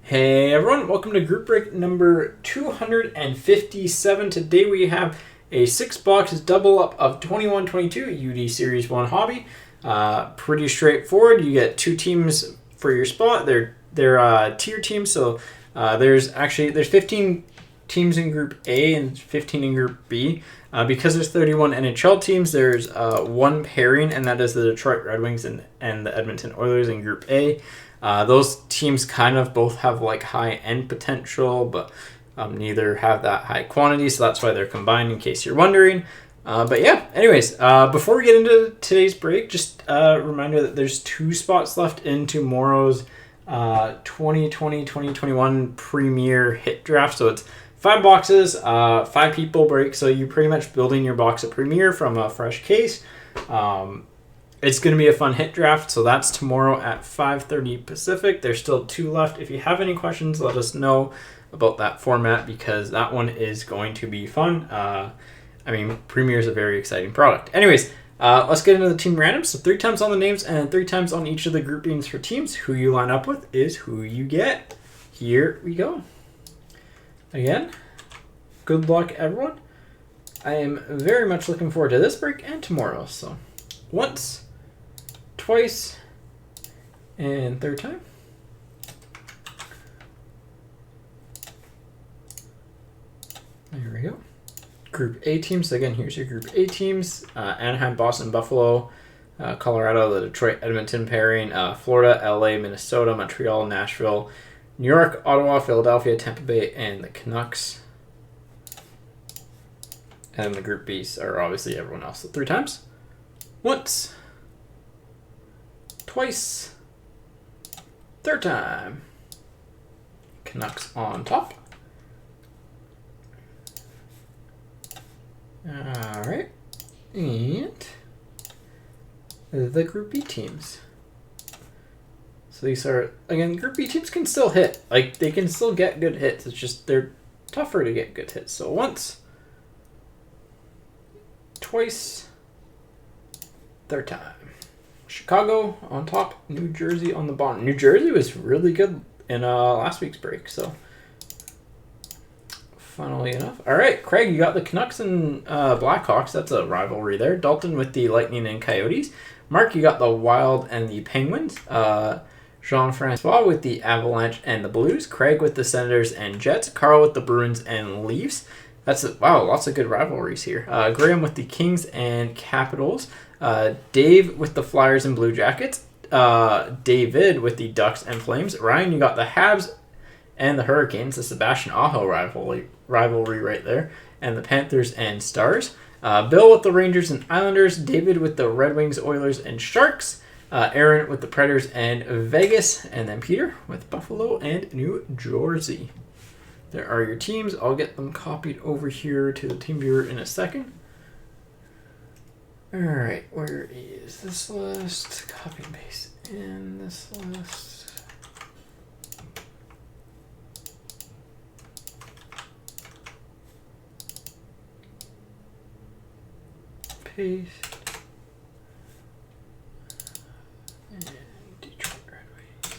Hey everyone, welcome to group break number 257. Today we have a 6-box double up of 21-22 UD Series 1 Hobby. Pretty straightforward. You get 2 teams for your spot. They're tier teams, so there's 15 teams in Group A and 15 in Group B. Because there's 31 NHL teams, there's one pairing, and that is the Detroit Red Wings and the Edmonton Oilers in Group A. Those teams kind of both have like high end potential, but neither have that high quantity, so that's why they're combined in case you're wondering. But yeah, anyways, before we get into today's break, just a reminder that there's 2 spots left in tomorrow's 2020-2021 Premier Hit Draft. So it's 5 boxes, 5 people break, so you're pretty much building your box of Premier from a fresh case. It's going to be a fun hit draft, so that's tomorrow at 5:30 Pacific. There's still 2 left. If you have any questions, let us know about that format because that one is going to be fun. Premier is a very exciting product. Anyways, let's get into the team random. So 3 times on the names and 3 times on each of the groupings for teams. Who you line up with is who you get. Here we go. Again, good luck, everyone. I am very much looking forward to this break and tomorrow. So once, twice, and 3rd time. There we go. Group A teams. So again, here's your Group A teams. Anaheim, Boston, Buffalo, Colorado, the Detroit, Edmonton pairing, Florida, LA, Minnesota, Montreal, Nashville, New York, Ottawa, Philadelphia, Tampa Bay, and the Canucks. And the Group B's are obviously everyone else. So 3 times. Once, twice, 3rd time. Canucks on top. All right. And the Group B teams. So these are, again, Group B teams can still hit. Like, they can still get good hits. It's just they're tougher to get good hits. So once, twice, 3rd time. Chicago on top, New Jersey on the bottom. New Jersey was really good in last week's break, so funnily enough. All right, Craig, you got the Canucks and Blackhawks. That's a rivalry there. Dalton with the Lightning and Coyotes. Mark, you got the Wild and the Penguins. Jean-Francois with the Avalanche and the Blues. Craig with the Senators and Jets. Carl with the Bruins and Leafs. Wow, lots of good rivalries here. Graham with the Kings and Capitals. Dave with the Flyers and Blue Jackets. David with the Ducks and Flames. Ryan, you got the Habs and the Hurricanes. The Sebastian Aho rivalry right there. And the Panthers and Stars. Bill with the Rangers and Islanders. David with the Red Wings, Oilers, and Sharks. Aaron with the Predators and Vegas. And then Peter with Buffalo and New Jersey. There are your teams. I'll get them copied over here to the team viewer in a second. All right, where is this list? Copy and paste in this list. Paste. And Detroit Red Wings.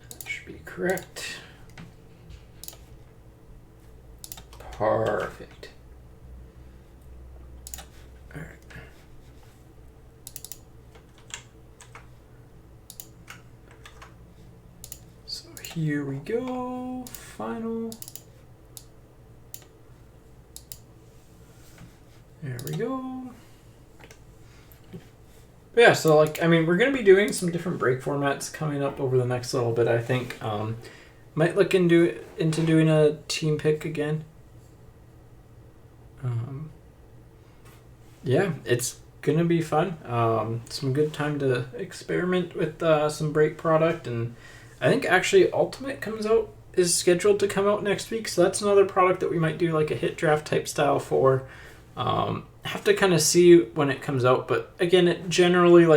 That should be correct. Perfect. All right. So here we go. Final. There we go. Yeah, so we're going to be doing some different break formats coming up over the next little bit, I think. Might look into doing a team pick again. Yeah, it's gonna be fun. Some good time to experiment with some break product, and I think actually Ultimate is scheduled to come out next week, so that's another product that we might do like a hit draft type style for. Have to kind of see when it comes out, but again, it generally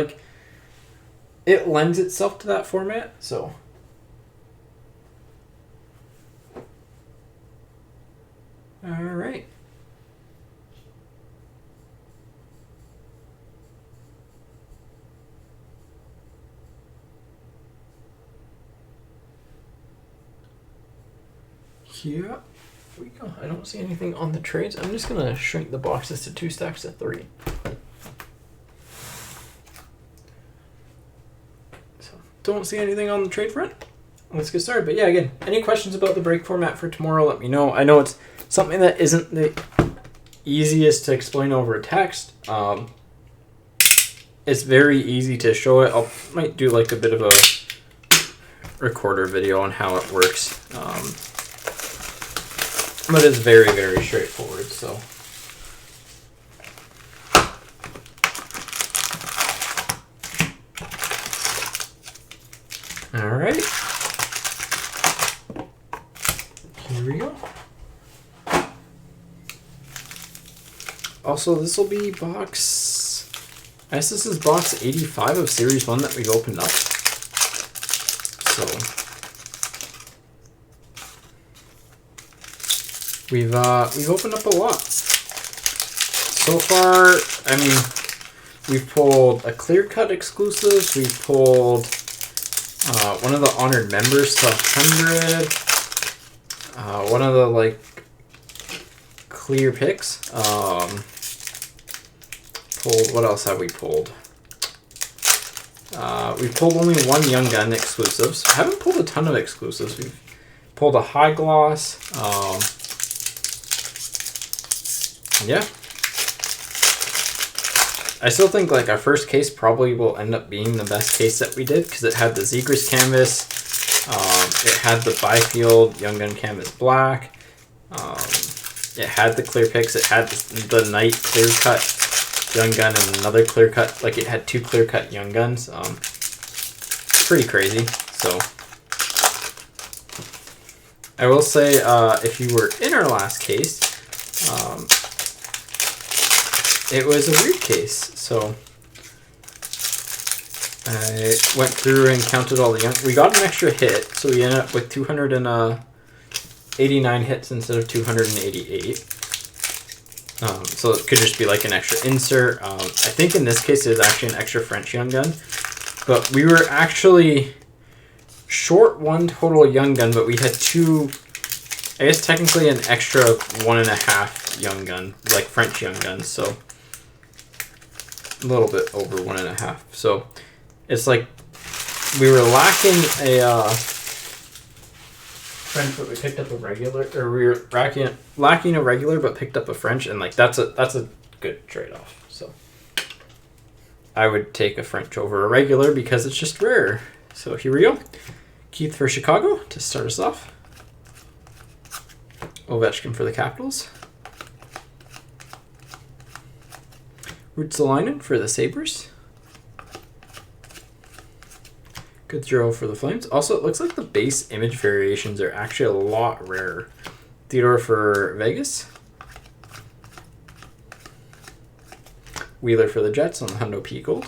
it lends itself to that format, so. All right. Yeah. We go. I don't see anything on the trades. I'm just gonna shrink the boxes to 2 stacks of 3. So don't see anything on the trade front. Let's get started. But yeah, again, any questions about the break format for tomorrow, let me know. I know it's something that isn't the easiest to explain over text. It's very easy to show it. I might do like a bit of a recorder video on how it works. But it's very, very straightforward, so. All right. Here we go. Also, this will be box, I guess this is box 85 of Series 1 that we've opened up. So. We've opened up a lot. So far, I mean, we've pulled a clear cut exclusive. We've pulled one of the honored members to 100. One of the like clear picks. Pulled. What else have we pulled? We pulled only one Young Gun exclusive. So I haven't pulled a ton of exclusives. We've pulled a high gloss. Yeah. I still think like our first case probably will end up being the best case that we did because it had the Zegras canvas, it had the Byfield Young Gun canvas black, it had the clear picks, it had the Knight clear cut Young Gun and another clear cut, like it had 2 clear cut Young Guns. Pretty crazy. So I will say if you were in our last case, it was a weird case, so I went through and counted all the young. We got an extra hit, so we ended up with 289 hits instead of 288. So it could just be like an extra insert. I think in this case it was actually an extra French Young Gun, but we were actually short 1 total Young Gun, but we had 2. I guess technically an extra 1.5 Young Gun, like French Young Guns, so a little bit over 1.5. So it's like we were lacking a French, but we picked up a regular, or we were lacking a regular, but picked up a French, and like that's a good trade-off. So I would take a French over a regular because it's just rare. So here we go. Keith for Chicago to start us off. Ovechkin for the Capitals. Ruotsalainen for the Sabres. Gaudreau for the Flames. Also, it looks like the base image variations are actually a lot rarer. Theodore for Vegas. Wheeler for the Jets on the Hundo P Gold.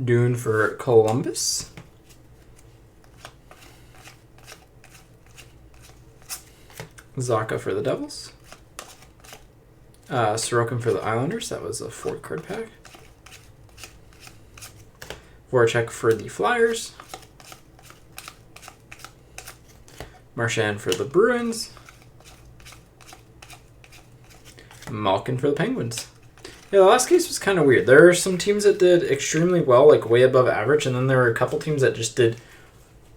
Dune for Columbus. Zaka for the Devils. Sorokin for the Islanders. That was a 4th card pack. Voracek for the Flyers. Marchand for the Bruins. Malkin for the Penguins. Yeah, the last case was kind of weird. There are some teams that did extremely well, like way above average, and then there were a couple teams that just did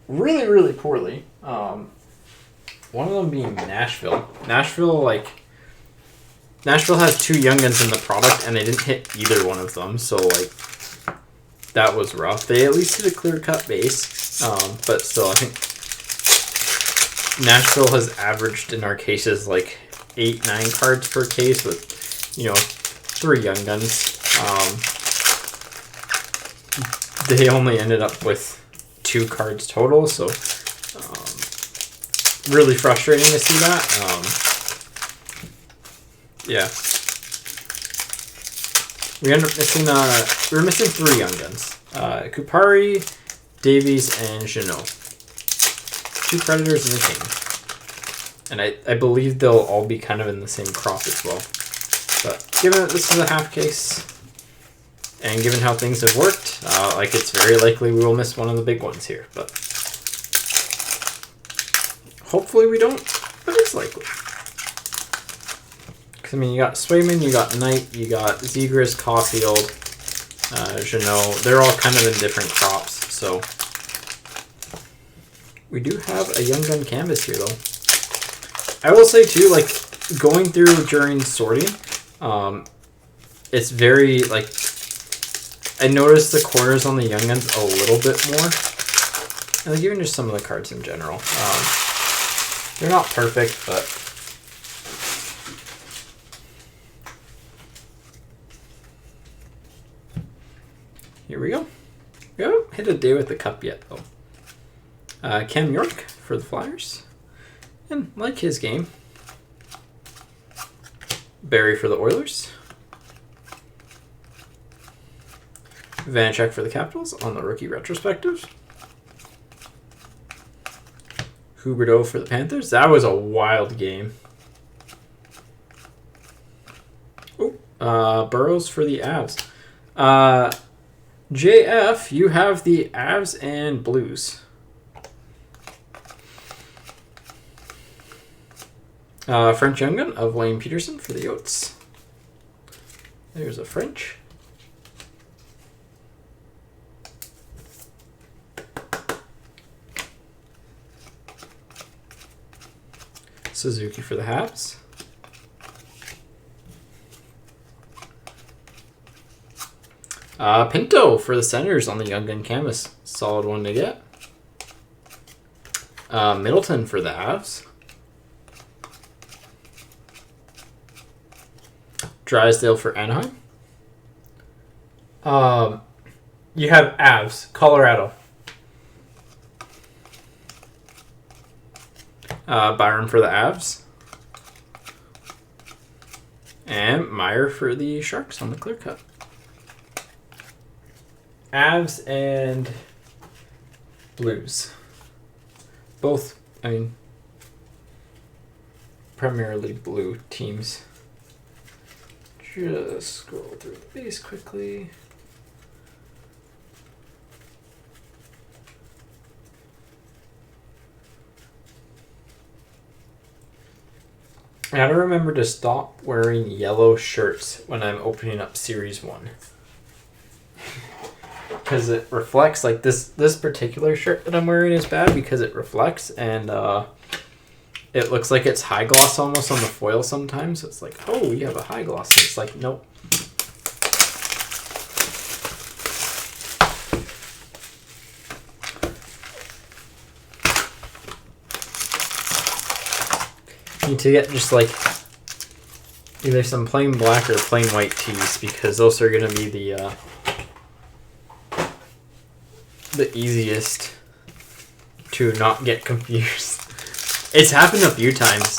really, really poorly. One of them being Nashville. Nashville has 2 Young Guns in the product, and they didn't hit either one of them, so, like, that was rough. They at least hit a clear-cut base, but still, I think Nashville has averaged in our cases, like, 8-9 cards per case with, 3 Young Guns. They only ended up with 2 cards total, so really frustrating to see that. Yeah. We ended up missing, we were missing 3 Young Guns. Kupari, Davies, and Jeannot. 2 Predators and a King. And I believe they'll all be kind of in the same crop as well. But given that this is a half case, and given how things have worked, it's very likely we will miss one of the big ones here. But Hopefully we don't, but it's likely. Because, I mean, you got Swayman, you got Knight, you got Zegras, Caulfield, Jeannot. They're all kind of in different crops, so... We do have a Young Gun canvas here, though. I will say, too, like, going through during sorting, it's very, like... I noticed the corners on the Young Guns a little bit more. And like, even just some of the cards in general. They're not perfect, but... Here we go. We haven't hit a day with the cup yet, though. Cam York for the Flyers. And like his game. Barry for the Oilers. Vanacek for the Capitals on the rookie retrospective. Huberdeau for the Panthers. That was a wild game. Oh, Burrows for the Avs. JF, you have the Avs and Blues. French Young Gun of Lane Peterson for the Yotes. There's a French. Suzuki for the Habs. Pinto for the Senators on the Young Gun canvas. Solid one to get. Middleton for the Avs. Drysdale for Anaheim. You have Avs, Colorado. Byron for the Avs. And Meyer for the Sharks on the clear cut. Avs and Blues. Both, I mean, primarily blue teams. Just scroll through the base quickly. I gotta remember to stop wearing yellow shirts when I'm opening up Series 1. Because it reflects, like this particular shirt that I'm wearing is bad because it reflects and it looks like it's high gloss almost on the foil sometimes. It's like, oh, you have a high gloss. It's like, nope. Need to get just like either some plain black or plain white tees because those are going to be the easiest to not get confused. It's happened a few times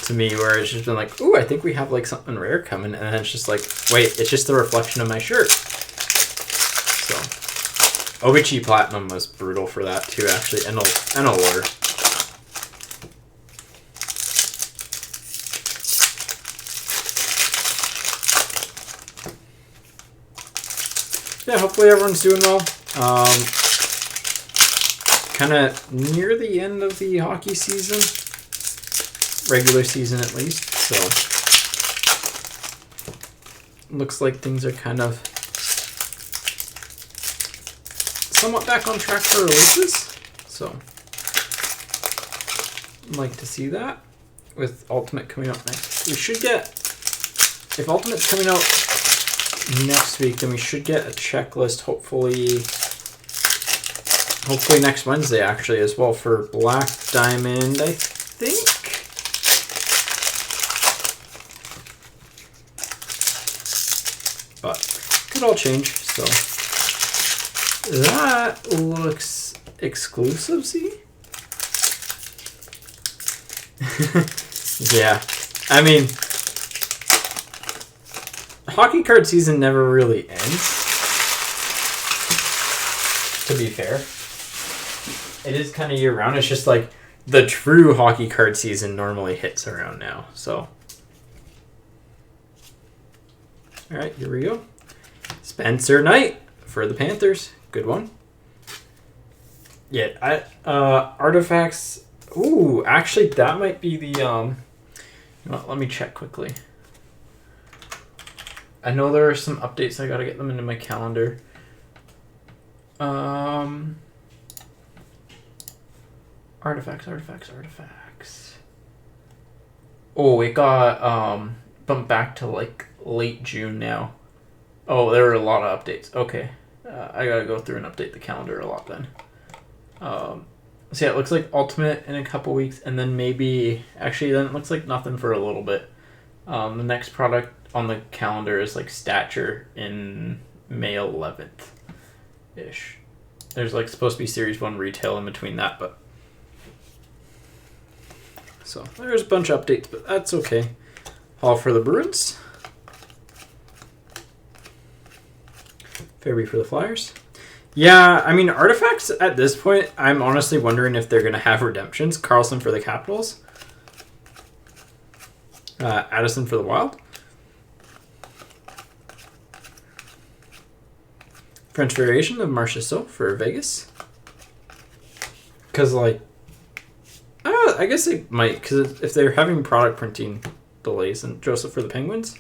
to me where it's just been like, ooh, I think we have like something rare coming, and then it's just like, wait, it's just the reflection of my shirt. So OBG Platinum was brutal for that too, actually, and Allure. Yeah, hopefully everyone's doing well. Kind of near the end of the hockey season, regular season at least, so looks like things are kind of somewhat back on track for releases, so I'd like to see that with Ultimate coming out next. We should get, if Ultimate's coming out next week, then we should get a checklist hopefully next Wednesday actually as well for Black Diamond, I think. But could all change, so that looks exclusive, see? Yeah, I mean, hockey card season never really ends, to be fair. It is kind of year-round. It's just like the true hockey card season normally hits around now. So, all right, here we go. Spencer Knight for the Panthers. Good one. Yeah, Artifacts Ooh, actually, that might be the let me check quickly. I know there are some updates. I gotta get them into my calendar. Artifacts. Oh, it got bumped back to like late June now. Oh, there are a lot of updates. Okay, I gotta go through and update the calendar a lot then. So yeah, it looks like Ultimate in a couple weeks, and then maybe actually then it looks like nothing for a little bit. The next product on the calendar is like Stature in May 11th ish. There's like supposed to be Series 1 retail in between that, but so there's a bunch of updates, but that's okay. All for the Bruins. Fairby for the Flyers. Yeah, I mean, Artifacts at this point, I'm honestly wondering if they're going to have redemptions. Carlson for the Capitals. Addison for the Wild. French variation of Marchessault for Vegas. Because, like, I guess they might, because if they're having product printing delays, and Joseph for the Penguins.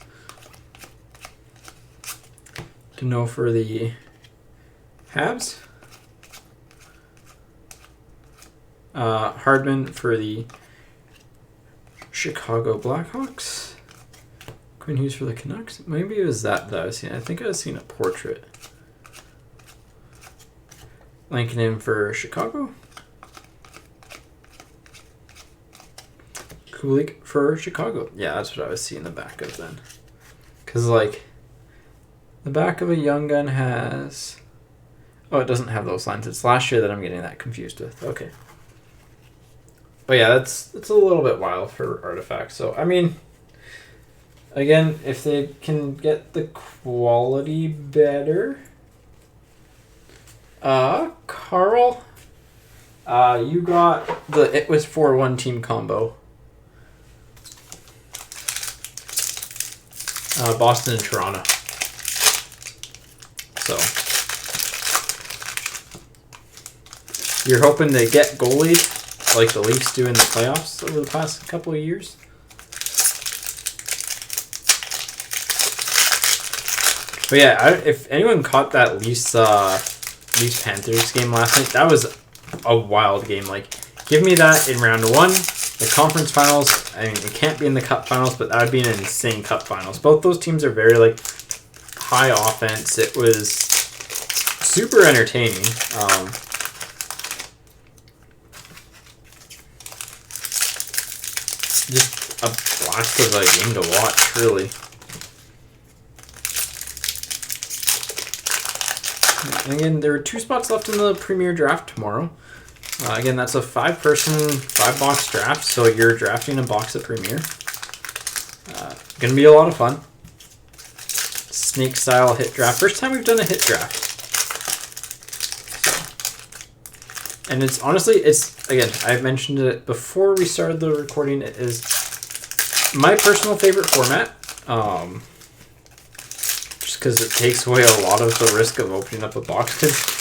Deneau for the Habs. Hardman for the Chicago Blackhawks. Quinn Hughes for the Canucks. Maybe it was that I was seeing. I think I was seeing a portrait. Lankinen for Chicago. Kulik for Chicago. Yeah, that's what I was seeing the back of then. Because, like, the back of a Young Gun has... Oh, it doesn't have those lines. It's last year that I'm getting that confused with. Okay. But yeah, it's a little bit wild for Artifacts. So, I mean, again, if they can get the quality better... Carl, you got the It Was 4-1 team combo. Boston and Toronto. So, you're hoping to get goalie like the Leafs do in the playoffs over the past couple of years? But yeah, if anyone caught that Leafs Panthers game last night, that was a wild game. Like, give me that in round one. The conference finals, I mean, it can't be in the cup finals, but that would be an insane cup finals. Both those teams are very, like, high offense. It was super entertaining. Just a blast of a game to watch, really. And again, there are 2 spots left in the Premier Draft tomorrow. Again, that's a 5-person, 5-box draft, so you're drafting a box of Premier. Going to be a lot of fun. Snake-style hit draft. First time we've done a hit draft. So. And it's honestly, again, I mentioned it before we started the recording, it is my personal favorite format. Just because it takes away a lot of the risk of opening up a box. Because,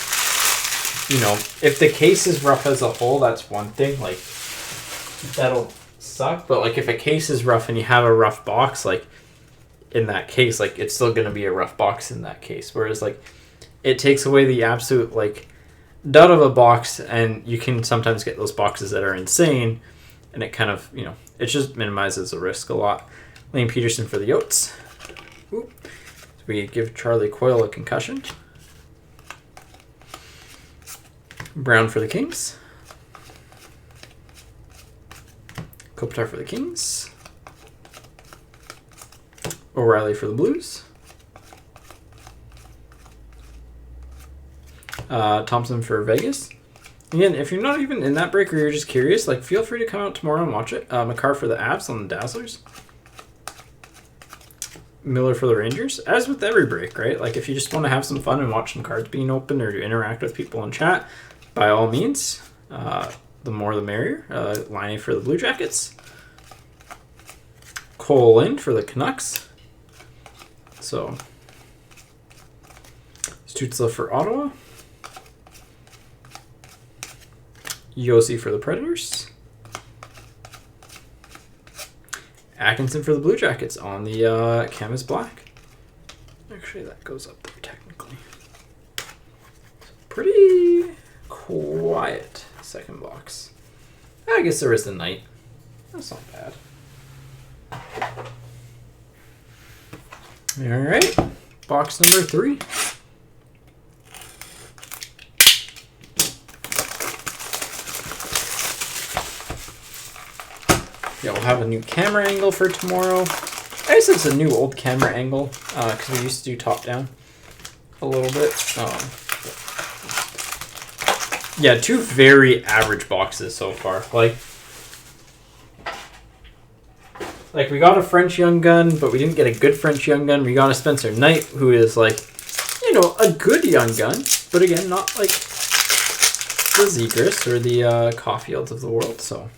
you know, if the case is rough as a whole, that's one thing. Like, that'll suck. But, like, if a case is rough and you have a rough box, like, in that case, like, it's still going to be a rough box in that case. Whereas, like, it takes away the absolute, like, dud of a box, and you can sometimes get those boxes that are insane, and it kind of, you know, it just minimizes the risk a lot. Lane Peterson for the Yotes. Ooh. So we give Charlie Coyle a concussion. Brown for the Kings. Kopitar for the Kings. O'Reilly for the Blues. Thompson for Vegas. Again, if you're not even in that break or you're just curious, like, feel free to come out tomorrow and watch it. McCarr for the Avs on the Dazzlers. Miller for the Rangers. As with every break, right? Like, if you just want to have some fun and watch some cards being opened or to interact with people in chat, by all means, the more the merrier. Liney for the Blue Jackets. Cole Lind for the Canucks. So, Stützle for Ottawa. Yossi for the Predators. Atkinson for the Blue Jackets on the canvas black. Actually, that goes up there technically. Pretty quiet second box. I guess there is the Knight. That's not bad. All right, box number 3. Yeah, we'll have a new camera angle for tomorrow. I guess it's a new old camera angle because we used to do top down a little bit. Yeah, 2 very average boxes so far. Like we got a French Young Gun, but we didn't get a good French Young Gun. We got a Spencer Knight, who is like, you know, a good Young Gun, but again, not like the Zegras or the Caulfields of the world. So.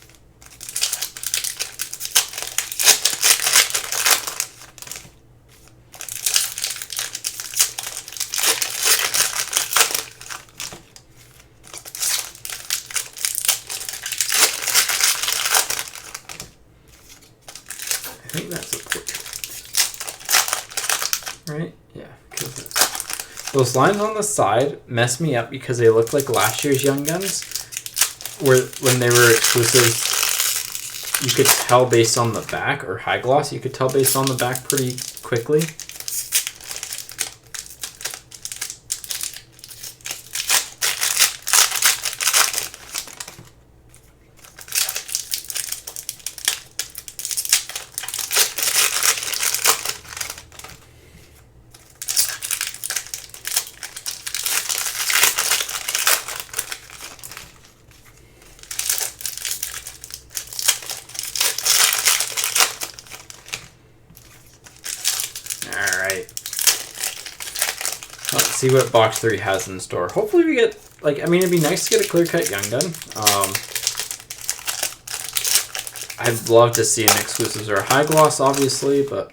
I think that's a portrait. Right? Yeah. Those lines on the side mess me up because they look like last year's Young Guns, where when they were exclusive, you could tell based on the back, or high gloss, you could tell based on the back pretty quickly. Let's see what box 3 has in store. Hopefully we get, like, I mean, it'd be nice to get a clear-cut Young Gun. I'd love to see an exclusives or a high gloss, obviously, but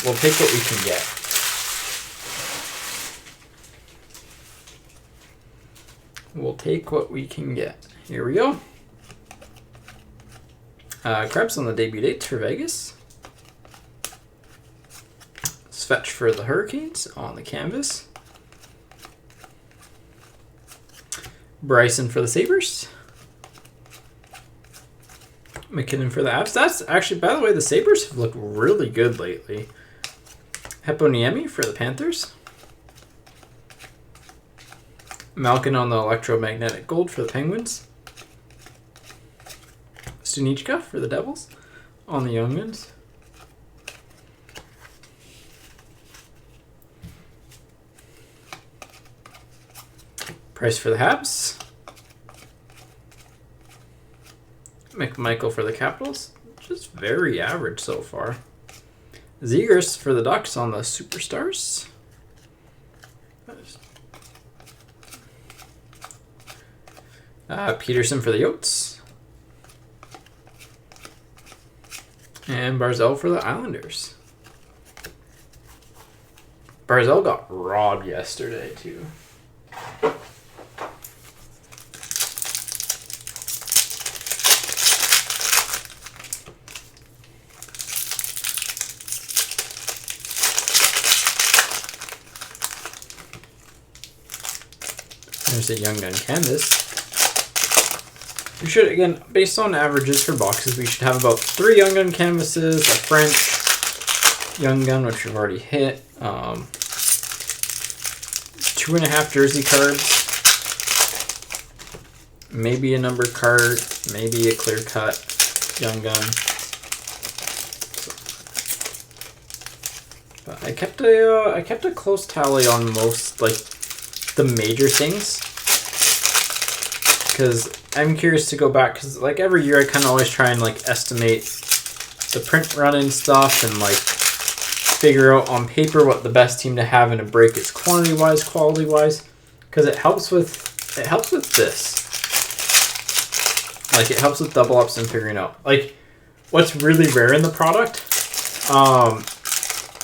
we'll take what we can get. We'll take what we can get. Here we go. Krebs on the debut dates for Vegas. Fetch for the Hurricanes on the canvas. Bryson for the Sabres. McKinnon for the Avs. That's actually, by the way, the Sabres have looked really good lately. Heponiemi for the Panthers. Malkin on the electromagnetic gold for the Penguins. Stunichka for the Devils on the Young Guns. Price for the Habs. McMichael for the Capitals. Just very average so far. Zegras for the Ducks on the Superstars. Peterson for the Yotes. And Barzal for the Islanders. Barzal got robbed yesterday, too. There's a Young Gun canvas. We should, again, based on averages for boxes, we should have about 3 Young Gun canvases, a French Young Gun, which we've already hit, 2.5 jersey cards, maybe a number card, maybe a clear cut Young Gun. But I kept a close tally on most, like, the major things, because I'm curious to go back, because like every year I kind of always try and like estimate the print run and stuff, and like figure out on paper what the best team to have in a break is quantity wise, quality wise, because it helps with this. Like it helps with double ups and figuring out like what's really rare in the product.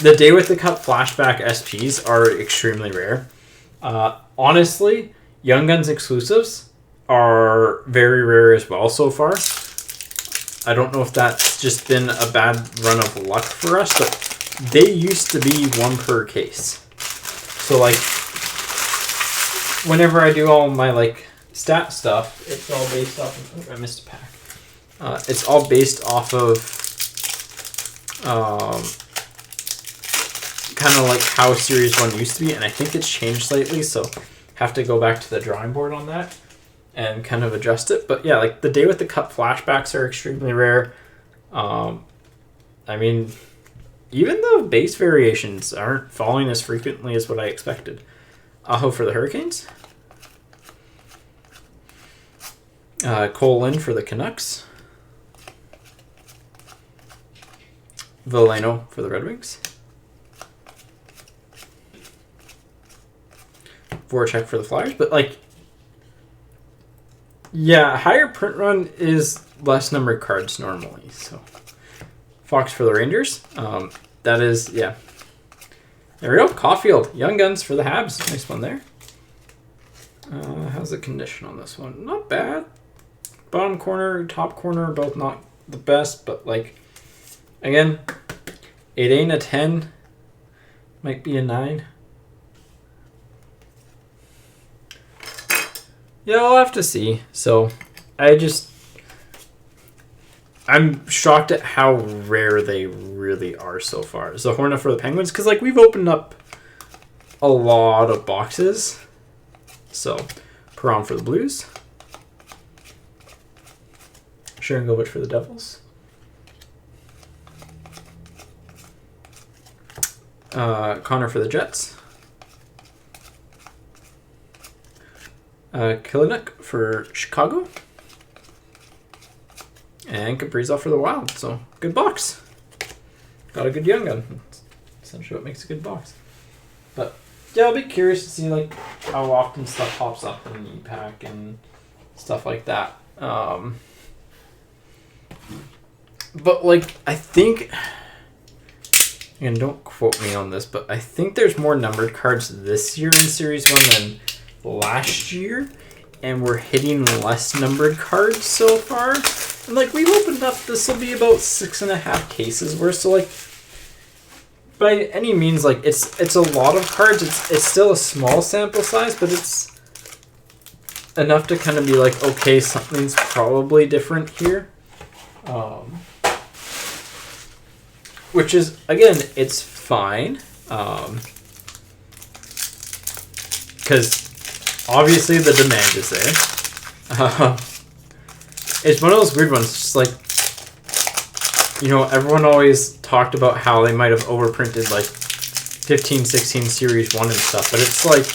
The Day with the Cup flashback SPs are extremely rare. Honestly, Young Guns exclusives are very rare as well so far. I don't know if that's just been a bad run of luck for us, but they used to be 1 per case. So like, whenever I do all my like stat stuff, it's all based off of, oh, I missed a pack. It's all based off of kind of like how Series 1 used to be, and I think it's changed slightly, so have to go back to the drawing board on that and kind of adjust it. But yeah, like the Day with the Cup flashbacks are extremely rare. I mean, even the base variations aren't falling as frequently as what I expected. Aho for the Hurricanes. Cole Lynn for the Canucks. Veleno for the Red Wings. Voracek for the Flyers. But like, yeah, higher print run is less numbered cards normally. So Fox for the Rangers. That is, yeah. There we go. Caulfield. Young Guns for the Habs. Nice one there. How's the condition on this one? Not bad. Bottom corner, top corner, both not the best, but like, again, it ain't a 10. Might be a 9. Yeah, I'll have to see. So, I'm shocked at how rare they really are so far. So, Hornet for the Penguins, because like we've opened up a lot of boxes. So, Perron for the Blues. Sharangovich for the Devils. Connor for the Jets. Kilinik for Chicago. And Kaprizov for the Wild. So, good box. Got a good young gun. That's essentially what makes a good box. But, yeah, I'll be curious to see like how often stuff pops up in the e-pack and stuff like that. But, like, I think, and don't quote me on this, but I think there's more numbered cards this year in Series 1 than last year, and we're hitting less numbered cards so far. And, like, we've opened up, this will be about 6.5 cases worth, so, like, by any means, like, it's a lot of cards. It's still a small sample size, but it's enough to kind of be like, okay, something's probably different here. Which is, again, it's fine. Because obviously the demand is there. It's one of those weird ones. Just like, you know, everyone always talked about how they might have overprinted like 15, 16 Series 1 and stuff. But it's like,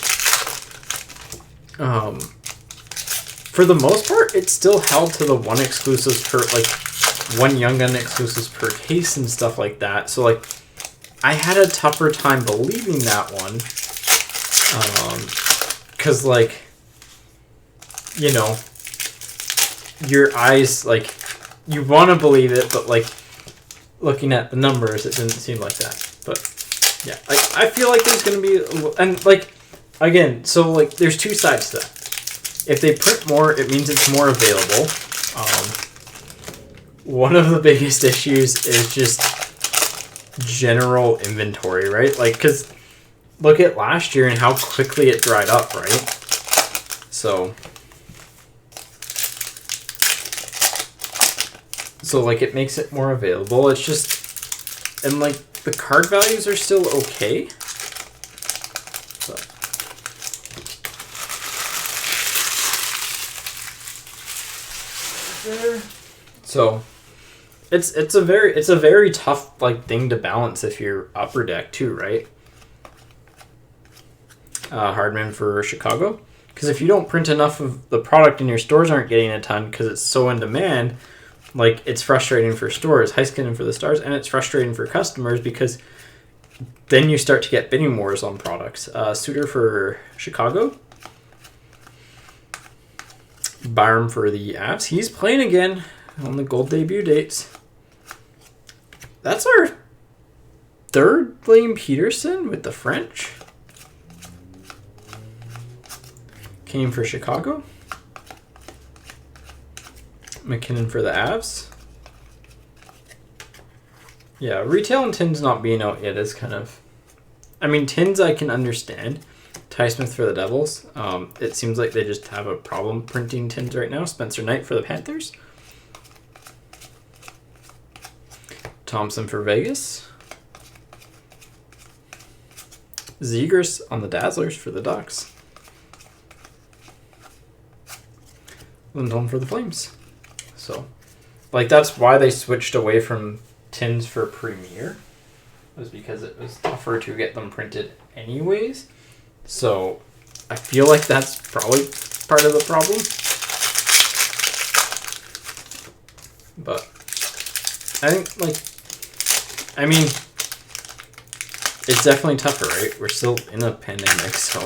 for the most part, it's still held to the one exclusives per, like, one Young Gun exclusives per case and stuff like that. So, like, I had a tougher time believing that one. Because, like, you know, your eyes, like, you want to believe it, but, like, looking at the numbers, it didn't seem like that. But, yeah, I feel like there's going to be, and, like, again, so, like, there's two sides to that. If they print more, it means it's more available. One of the biggest issues is just general inventory, right? Like, because look at last year and how quickly it dried up, right? So like, it makes it more available. It's just, and like, the card values are still okay. So it's a very tough like thing to balance if you're upper deck too, right? Hardman for Chicago, because if you don't print enough of the product and your stores aren't getting a ton because it's so in demand, like, it's frustrating for stores. Heiskanen for the Stars, and it's frustrating for customers because then you start to get bidding wars on products. Suter for Chicago. Byram for the Avs. He's playing again on the gold debut dates. That's our third Blaine Peterson with the French. Came for Chicago. McKinnon for the Avs. Yeah, retail and tins not being out yet is kind of... I mean, tins I can understand. Ty Smith for the Devils. It seems like they just have a problem printing tins right now. Spencer Knight for the Panthers. Thompson for Vegas. Zegers on the Dazzlers for the Ducks. Lindholm for the Flames. So, like, that's why they switched away from tins for Premier, was because it was tougher to get them printed anyways. So I feel like that's probably part of the problem. But I think, like, I mean, it's definitely tougher, right? We're still in a pandemic, so.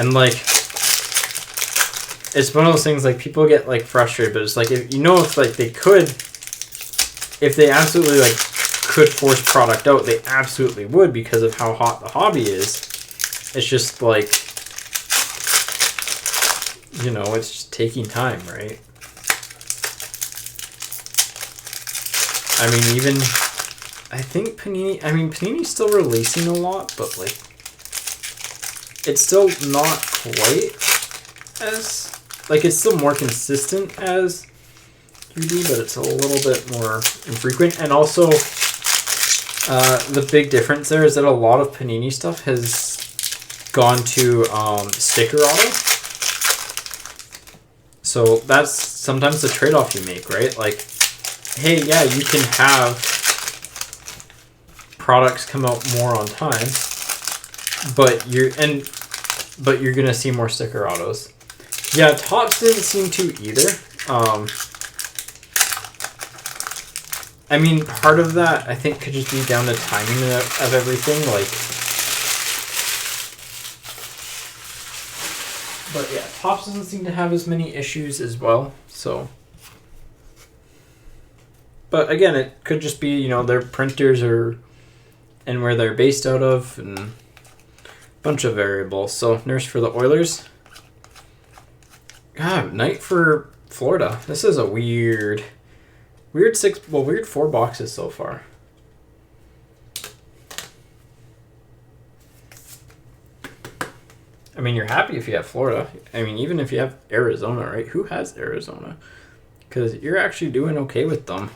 And, like, it's one of those things, like, people get, like, frustrated, but it's like, if you know, if, like, they could, if they absolutely, like, could force product out, they absolutely would, because of how hot the hobby is. It's just, like, you know, it's just taking time, right? I mean, even, I think Panini's still releasing a lot, but, like, it's still not quite as, like, it's still more consistent as 3D, but it's a little bit more infrequent. And also, the big difference there is that a lot of Panini stuff has gone to sticker auto. So that's sometimes the trade-off you make, right? Like, hey, yeah, you can have products come out more on time, but you're gonna see more sticker autos. Yeah, Topps didn't seem to either. I mean, part of that I think could just be down to timing of everything, like. But yeah, Topps doesn't seem to have as many issues as well, so. But again, it could just be, you know, their printers are, and where they're based out of, and a bunch of variables. So Nurse for the Oilers. God, Knight for Florida. This is a weird 4 boxes so far. I mean, you're happy if you have Florida. I mean, even if you have Arizona, right? Who has Arizona? Because you're actually doing okay with them.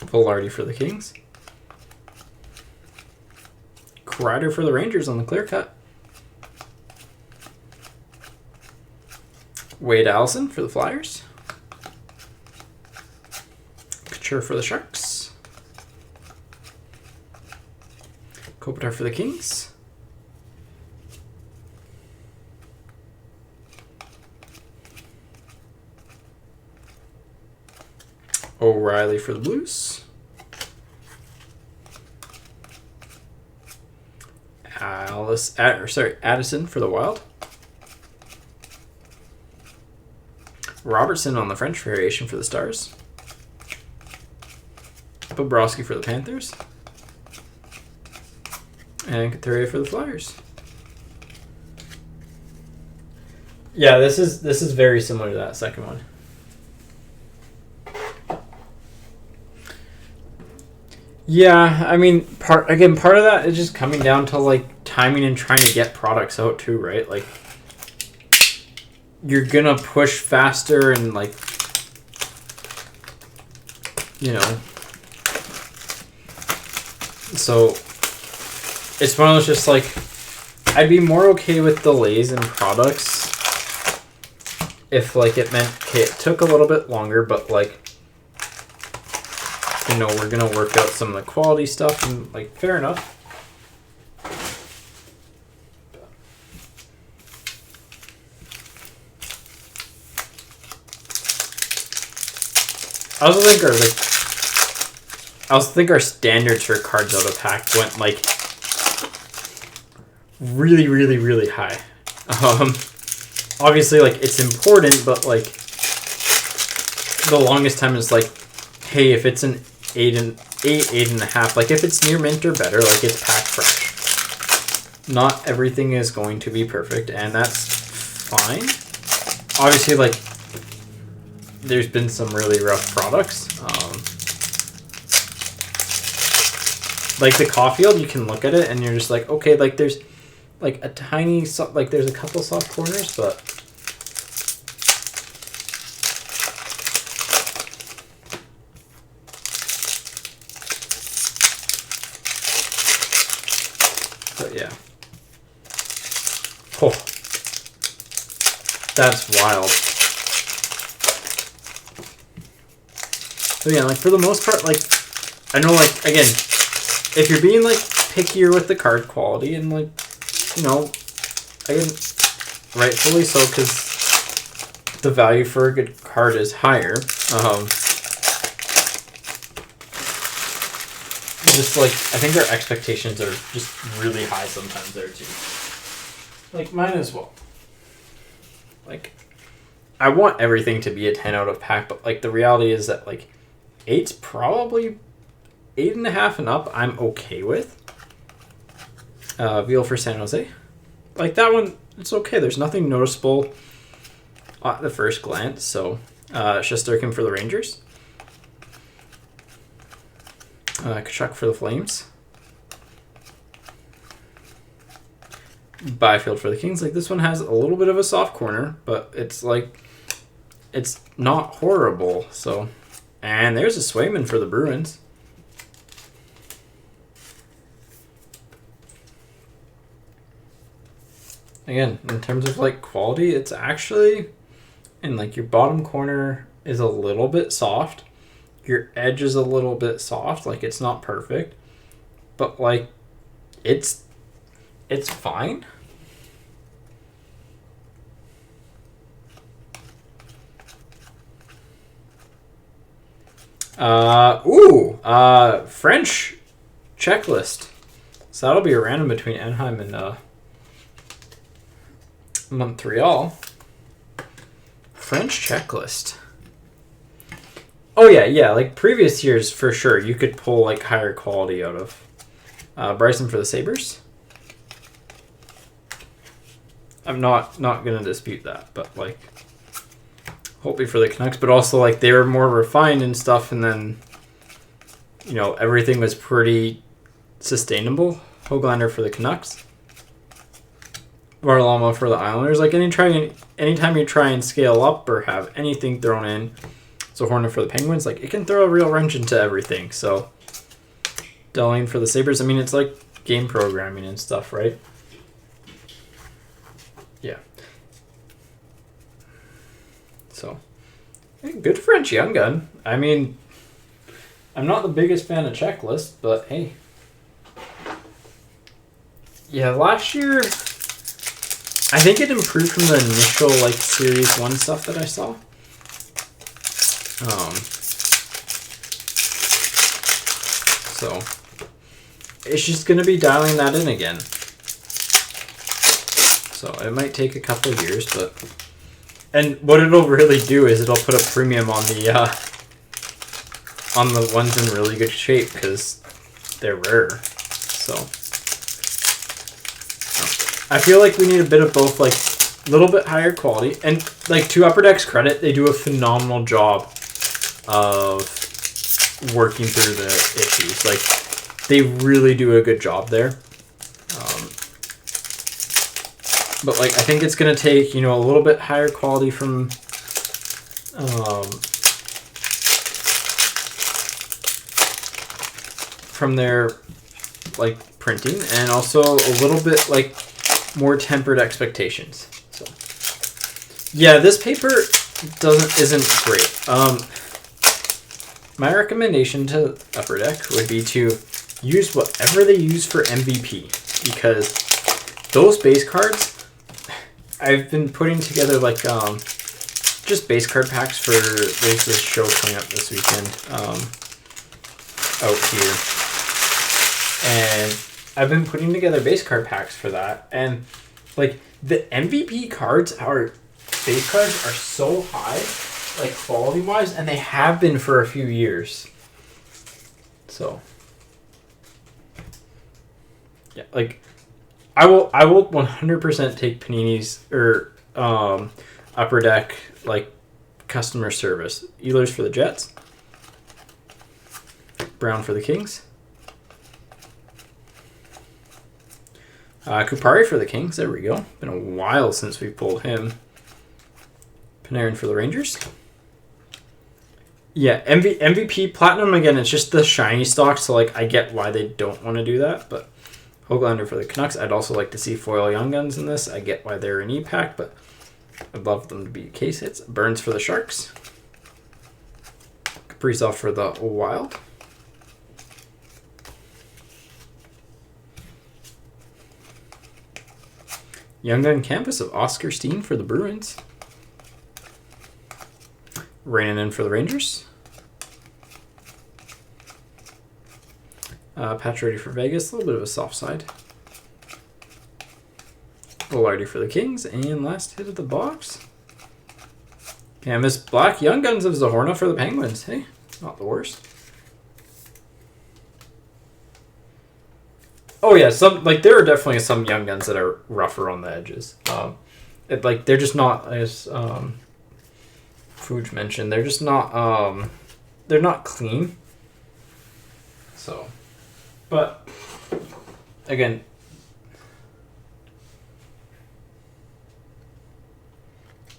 Velarde for the Kings. Kreider for the Rangers on the clear cut. Wade Allison for the Flyers. Couture for the Sharks. Kopitar for the Kings. O'Reilly for the Blues. Addison for the Wild. Robertson on the French variation for the Stars. Bobrovsky for the Panthers. And Couturier for the Flyers. Yeah, this is very similar to that second one. Yeah, I mean, part of that is just coming down to, like, timing and trying to get products out too, right? Like, you're gonna push faster and, like, you know. So it's one of those, just like, I'd be more okay with delays in products if, like, it meant, okay, it took a little bit longer, but, like, you know, we're gonna work out some of the quality stuff, and, like, fair enough. I also think our standards for cards out of pack went, like, really, really, really high. Obviously, like, it's important, but, like, the longest time is, like, hey, if it's an 8.5, like, if it's near mint or better, like, it's packed fresh. Not everything is going to be perfect, and that's fine. obviously, like, there's been some really rough products. Like the Caulfield, you can look at it and you're just like, okay, like there's like a tiny, like there's a couple soft corners, but yeah. Oh, that's wild. So yeah, like for the most part, like I know, like again, if you're being like pickier with the card quality and like, you know, again, rightfully so, because the value for a good card is higher. Just like I think our expectations are just really high sometimes there too. Like mine as well. Like I want everything to be a 10 out of pack, but like the reality is that like 8's probably 8.5 and up I'm okay with. Veal for San Jose. Like that one, it's okay. There's nothing noticeable at the first glance. So Shesterkin for the Rangers. Tkachuk for the Flames. Byfield for the Kings. Like this one has a little bit of a soft corner, but it's like it's not horrible. So, and there's a Swayman for the Bruins. Again, in terms of like quality, it's actually, and like your bottom corner is a little bit soft. Your edge is a little bit soft. Like it's not perfect, but like it's fine. French checklist. So that'll be a random between Anaheim and Montreal. French checklist. Oh yeah, like previous years for sure, you could pull like higher quality out of Bryson for the Sabres. I'm not gonna dispute that, but like hopefully for the Canucks, but also like they were more refined and stuff, and then you know everything was pretty sustainable. Höglander for the Canucks. Varlamov for the Islanders. Like anytime you try and scale up or have anything thrown in, so Hornet for the Penguins, like it can throw a real wrench into everything. So Dahlin for the Sabres. I mean, it's like game programming and stuff, right? Yeah. So good French young gun. I mean, I'm not the biggest fan of checklist, but hey. Yeah, last year I think it improved from the initial like Series 1 stuff that I saw. So it's just gonna be dialing that in again. So it might take a couple of years, but and what it'll really do is it'll put a premium on the ones in really good shape because they're rare. So I feel like we need a bit of both, like a little bit higher quality, and like to Upper Deck's credit, they do a phenomenal job of working through the issues. Like they really do a good job there. But like I think it's gonna take a little bit higher quality from their like printing, and also a little bit like more tempered expectations. So yeah, this paper isn't great. My recommendation to Upper Deck would be to use whatever they use for MVP, because those base cards, I've been putting together like just base card packs for, there's this show coming up this weekend out here, and I've been putting together base card packs for that, and like the MVP base cards are so high, like quality wise, and they have been for a few years. So yeah, like I will 100% take Panini's or Upper Deck, like, customer service. Ehlers for the Jets. Brown for the Kings. Kupari for the Kings. There we go. Been a while since we pulled him. Panarin for the Rangers. Yeah, MVP Platinum, again, it's just the shiny stock, so like I get why they don't want to do that, but Hoglander for the Canucks. I'd also like to see foil Young Guns in this. I get why they're an E-Pack, but I'd love them to be case hits. Burns for the Sharks. Kaprizov for the Wild. Young Gun canvas of Oscar Steen for the Bruins. Rainen for the Rangers. Pacioretty for Vegas. A little bit of a soft side. Velarde for the Kings. And last hit of the box. Canvas black Young Guns of Zahorna for the Penguins. Hey, not the worst. Oh yeah, there are definitely some Young Guns that are rougher on the edges. They're just not as Fuge mentioned. They're just not they're not clean. So, but again,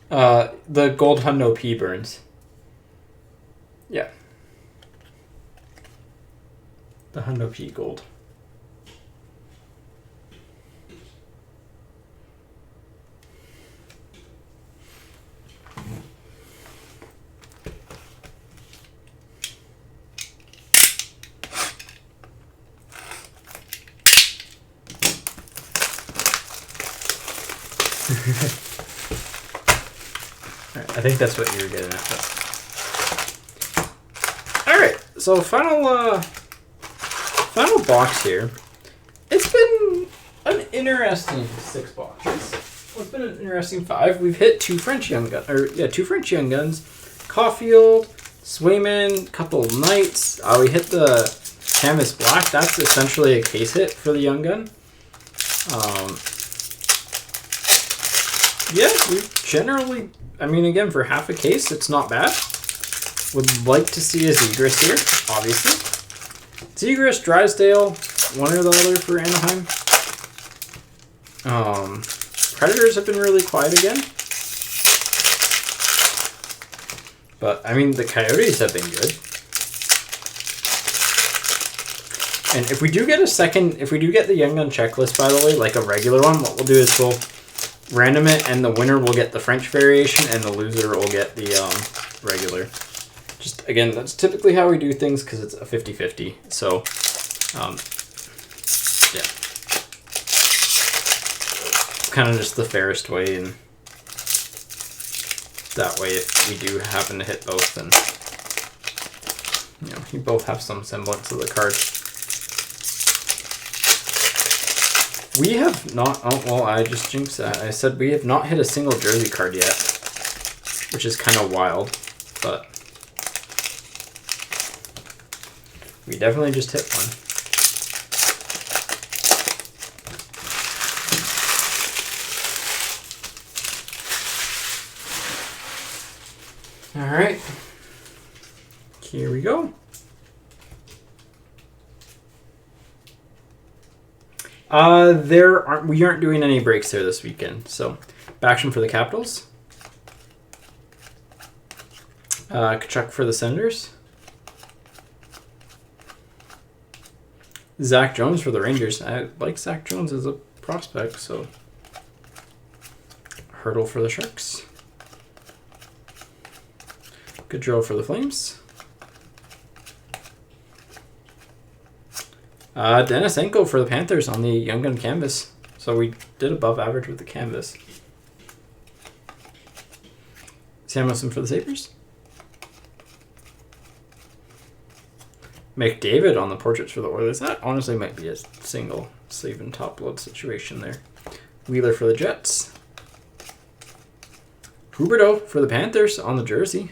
the gold Hundo P Burns. Yeah, the Hundo P gold. I think that's what you were getting at. All right, so final box here. It's been an interesting 6 boxes. Well, it's been an interesting 5. We've hit two French Young Guns. Caulfield, Swayman, couple Knights. We hit the Canvas Black. That's essentially a case hit for the Young Gun. Yeah, we generally, again, for half a case, it's not bad. Would like to see a Zegras here, obviously. Zegras, Drysdale, one or the other for Anaheim. Predators have been really quiet again. But, the Coyotes have been good. And if we do get the Young Gun checklist, by the way, like a regular one, what we'll do is we'll random it, and the winner will get the French variation, and the loser will get the regular. Just, again, that's typically how we do things, because it's a 50-50. So, yeah. Kind of just the fairest way, and that way, if we do happen to hit both, then, you both have some semblance of the card. We have not, I just jinxed that. I said we have not hit a single jersey card yet, which is kind of wild, but we definitely just hit one. All right, here we go. We aren't doing any breaks there this weekend. So, Backstrom for the Capitals. Tkachuk for the Senators. Zach Jones for the Rangers. I like Zach Jones as a prospect, so. Hurdle for the Sharks. Gaudreau for the Flames. Denisenko for the Panthers on the Young Gun canvas. So we did above average with the canvas. Samuelson for the Sabres. McDavid on the portraits for the Oilers. That honestly might be a single sleeve and top load situation there. Wheeler for the Jets. Huberdeau for the Panthers on the jersey.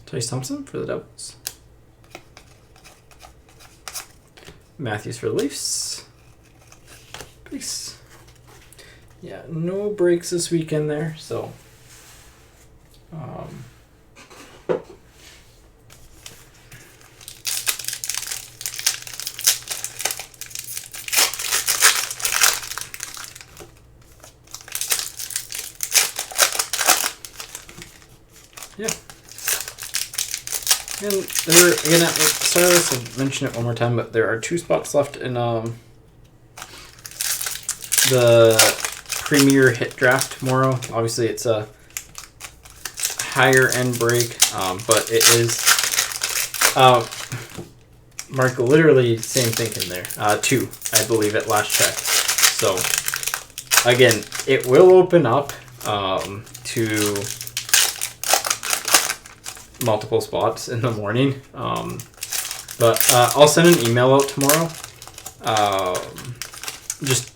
Tyce Thompson for the Devils. Matthews for the Leafs. Peace. yeah, no breaks this weekend there, so yeah. And there, again, sorry to mention it one more time, but there are 2 spots left in the Premier Hit Draft tomorrow. Obviously, it's a higher end break, but it is Mark, literally same thing in there. 2, I believe, at last check. So again, it will open up to multiple spots in the morning, but I'll send an email out tomorrow, just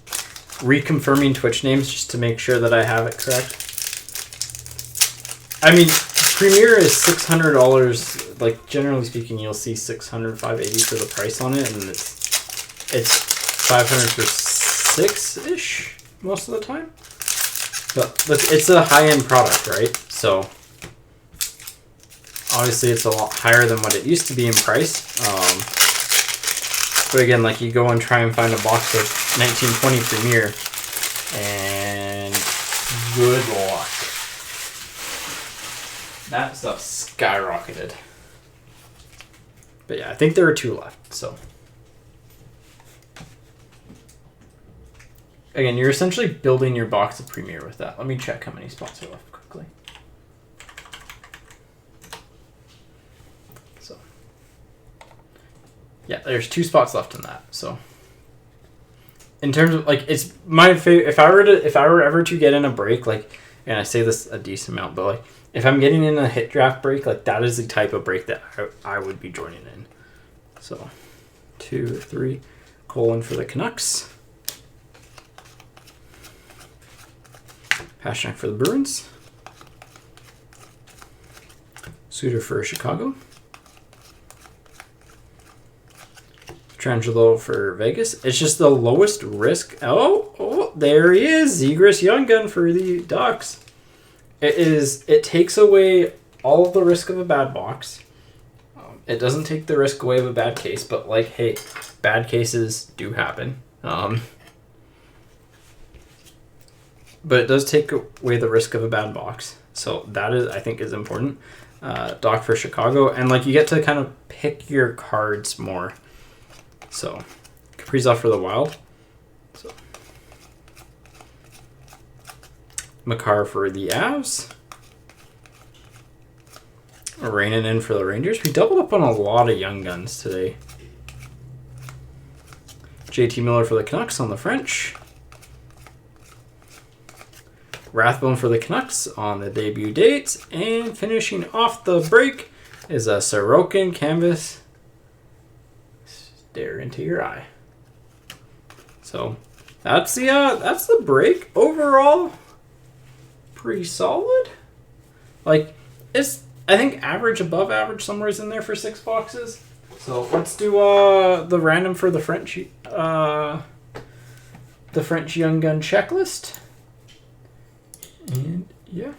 reconfirming Twitch names just to make sure that I have it correct. I mean, Premier is $600. Like, generally speaking, you'll see $600, $580 for the price on it, and it's $500 for 6-ish most of the time. But it's a high-end product, right? So obviously, it's a lot higher than what it used to be in price. But again, like, you go and try and find a box of 1920 Premier, and good luck. That stuff skyrocketed. But yeah, I think there are 2 left, so. Again, you're essentially building your box of Premier with that. Let me check how many spots are left quickly. Yeah, there's 2 spots left in that. So, in terms of, like, it's my favorite. If I were ever to get in a break, like, and I say this a decent amount, but like, if I'm getting in a hit draft break, like, that is the type of break that I would be joining in. So, 2, 3, Colin for the Canucks, Pastrnak for the Bruins, Suter for Chicago, Trangelo for Vegas. It's just the lowest risk. Oh, there he is. Zegras Young Gun for the Ducks. It takes away all of the risk of a bad box. It doesn't take the risk away of a bad case, but, like, hey, bad cases do happen. But it does take away the risk of a bad box. So that is, I think, is important. Doc for Chicago. And, like, you get to kind of pick your cards more. So, Kaprizov for the Wild. So, Makar for the Avs. Rainen in for the Rangers. We doubled up on a lot of young guns today. JT Miller for the Canucks on the French. Rathbone for the Canucks on the debut dates. And finishing off the break is a Sorokin canvas. Stare into your eye. So that's the break. Overall, pretty solid. Like, it's, I think, average, above average, somewhere's in there for 6 boxes. So let's do the random for the French Young Gun checklist. And yeah,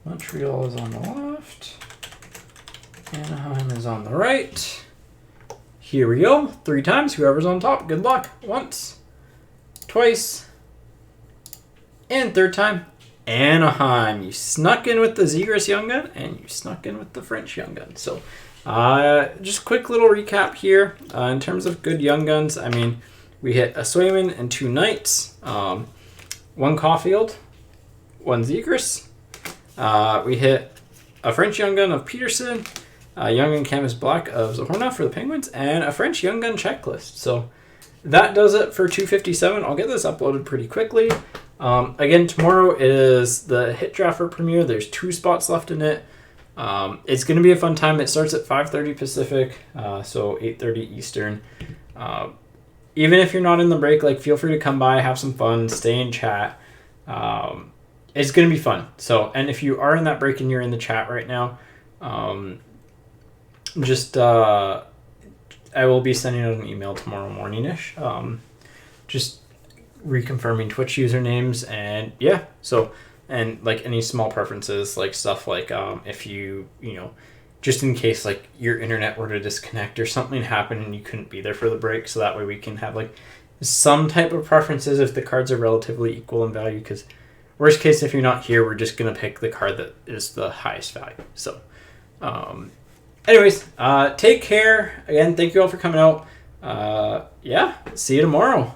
Montreal is on the left. Anaheim is on the right. Here we go. 3 times. Whoever's on top, good luck. Once, twice, and 3rd time. Anaheim. You snuck in with the Zegras Young Gun, and you snuck in with the French Young Gun. So, just quick little recap here. In terms of good Young Guns, I mean, we hit a Swayman and 2 Knights. 1 Caulfield, 1 Zegras. We hit a French Young Gun of Peterson, a Young Gun Canvas Black of Zohorna for the Penguins, and a French Young Gun checklist. So that does it for 257. I'll get this uploaded pretty quickly. Again, tomorrow is the Hit Draft for Premier. There's 2 spots left in it. It's going to be a fun time. It starts at 5:30 Pacific, so 8:30 Eastern. Even if you're not in the break, like, feel free to come by, have some fun, stay in chat. It's going to be fun. So, and if you are in that break and you're in the chat right now, I will be sending out an email tomorrow morning-ish. Just reconfirming Twitch usernames, and yeah, so, and like any small preferences, like stuff like if you know, just in case like your internet were to disconnect or something happened and you couldn't be there for the break, so that way we can have like some type of preferences if the cards are relatively equal in value, because worst case, if you're not here, we're just going to pick the card that is the highest value. So anyways, take care. Again, thank you all for coming out. Yeah, see you tomorrow.